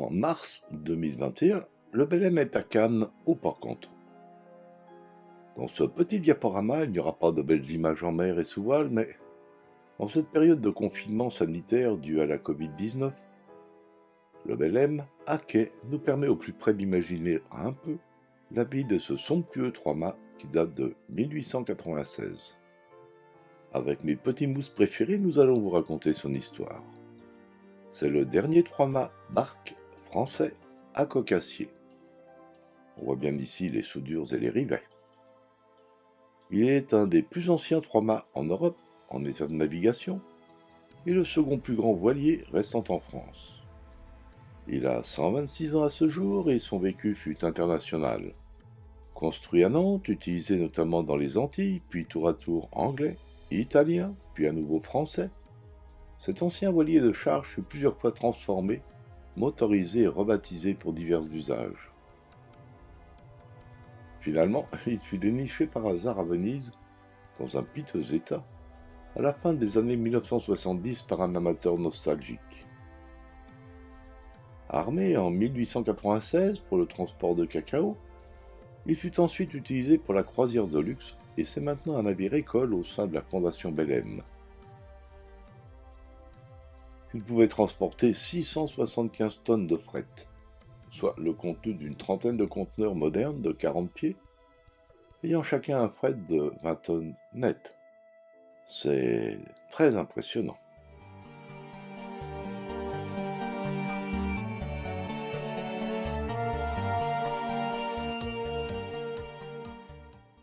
En mars 2021, le Belém est à Cannes au Port-Canton. Dans ce petit diaporama, il n'y aura pas de belles images en mer et sous voile, mais en cette période de confinement sanitaire dû à la Covid-19, le Belém, à quai, nous permet au plus près d'imaginer un peu la vie de ce somptueux trois-mâts qui date de 1896. Avec mes petits mousses préférés, nous allons vous raconter son histoire. C'est le dernier trois-mâts barque français à coque-acier. On voit bien ici les soudures et les rivets. Il est un des plus anciens trois-mâts en Europe en état de navigation et le second plus grand voilier restant en France. Il a 126 ans à ce jour et son vécu fut international. Construit à Nantes, utilisé notamment dans les Antilles, puis tour à tour anglais, italien, puis à nouveau français, cet ancien voilier de charge fut plusieurs fois transformé, motorisé et rebaptisé pour divers usages. Finalement, il fut déniché par hasard à Venise, dans un piteux état, à la fin des années 1970 par un amateur nostalgique. Armé en 1896 pour le transport de cacao, il fut ensuite utilisé pour la croisière de luxe et c'est maintenant un navire école au sein de la Fondation Belém. Il pouvait transporter 675 tonnes de fret, soit le contenu d'une trentaine de conteneurs modernes de 40 pieds, ayant chacun un fret de 20 tonnes net. C'est très impressionnant.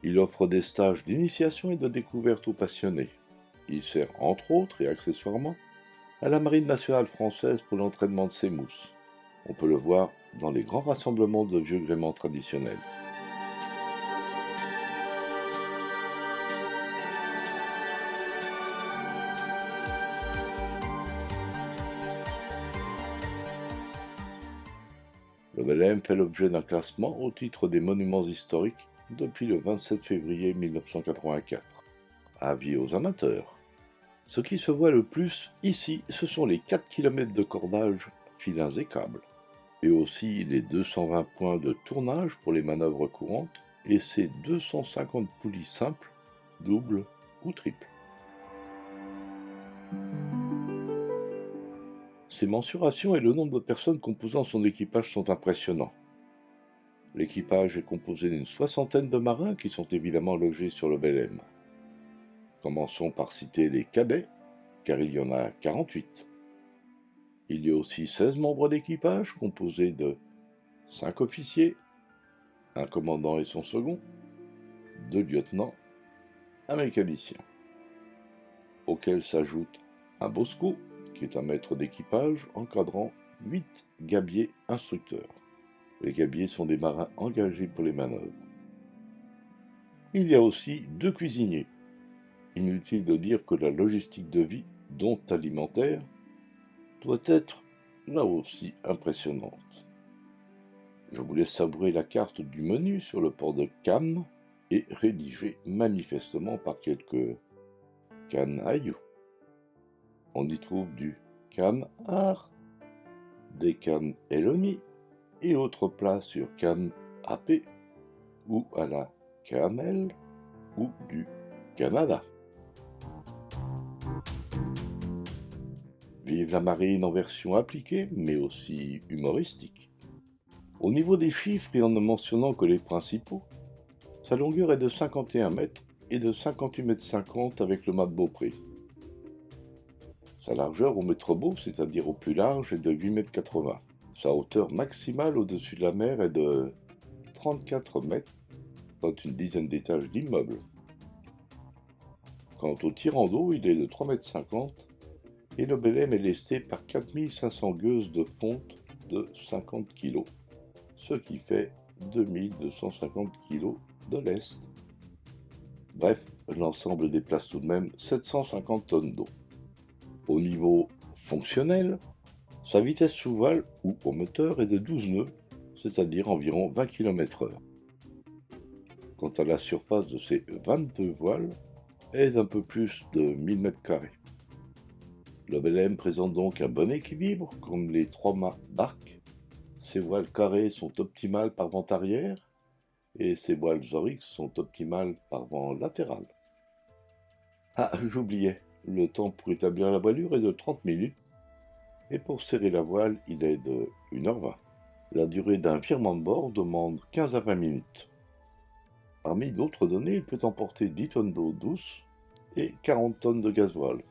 Il offre des stages d'initiation et de découverte aux passionnés. Il sert entre autres et accessoirement à la Marine nationale française pour l'entraînement de ses mousses. On peut le voir dans les grands rassemblements de vieux gréements traditionnels. Le Belém fait l'objet d'un classement au titre des monuments historiques depuis le 27 février 1984. Avis aux amateurs. Ce qui se voit le plus ici, ce sont les 4 km de cordage, filins et câbles, et aussi les 220 points de tournage pour les manœuvres courantes et ces 250 poulies simples, doubles ou triples. Ses mensurations et le nombre de personnes composant son équipage sont impressionnants. L'équipage est composé d'une soixantaine de marins qui sont évidemment logés sur le Belém. Commençons par citer les cadets, car il y en a 48. Il y a aussi 16 membres d'équipage composés de 5 officiers, un commandant et son second, 2 lieutenants, un mécanicien, auquel s'ajoute un bosco, qui est un maître d'équipage encadrant 8 gabiers instructeurs. Les gabiers sont des marins engagés pour les manœuvres. Il y a aussi 2 cuisiniers. Inutile de dire que la logistique de vie, dont alimentaire, doit être là aussi impressionnante. Je vous laisse savourer la carte du menu sur le port de Cannes et rédigée manifestement par quelques canailloux. On y trouve du canne art, des cannes Eloni et autres plats sur canne AP ou à la cannelle ou du Canada. Vive la marine en version appliquée, mais aussi humoristique. Au niveau des chiffres et en ne mentionnant que les principaux, sa longueur est de 51 mètres et de 58,50 mètres avec le mât de Beaupré. Sa largeur au mètre beau, c'est-à-dire au plus large, est de 8,80 mètres. Sa hauteur maximale au-dessus de la mer est de 34 mètres, soit une dizaine d'étages d'immeubles. Quant au tirant d'eau, il est de 3,50 mètres et le Belém est lesté par 4500 gueuses de fonte de 50 kg, ce qui fait 2250 kg de lest. Bref, l'ensemble déplace tout de même 750 tonnes d'eau. Au niveau fonctionnel, sa vitesse sous voile ou au moteur est de 12 nœuds, c'est-à-dire environ 20 km/h. Quant à la surface de ses 22 voiles, elle est d'un peu plus de 1000 m². Le Belém présente donc un bon équilibre comme les trois-mâts barques Ces voiles carrées sont optimales par vent arrière et ces voiles oryx sont optimales par vent latéral. Ah, j'oubliais, le temps pour établir la voilure est de 30 minutes et pour serrer la voile, il est de 1h20. La durée d'un virement de bord demande 15 à 20 minutes. Parmi d'autres données, il peut emporter 10 tonnes d'eau douce et 40 tonnes de gasoil,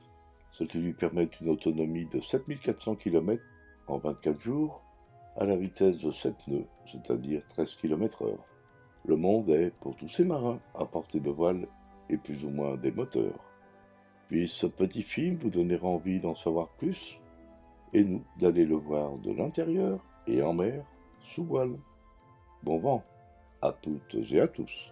ce qui lui permet une autonomie de 7400 km en 24 jours à la vitesse de 7 nœuds, c'est-à-dire 13 km/h. Le monde est, pour tous ces marins, à portée de voile et plus ou moins des moteurs. Puis ce petit film vous donnera envie d'en savoir plus et nous d'aller le voir de l'intérieur et en mer sous voile. Bon vent à toutes et à tous.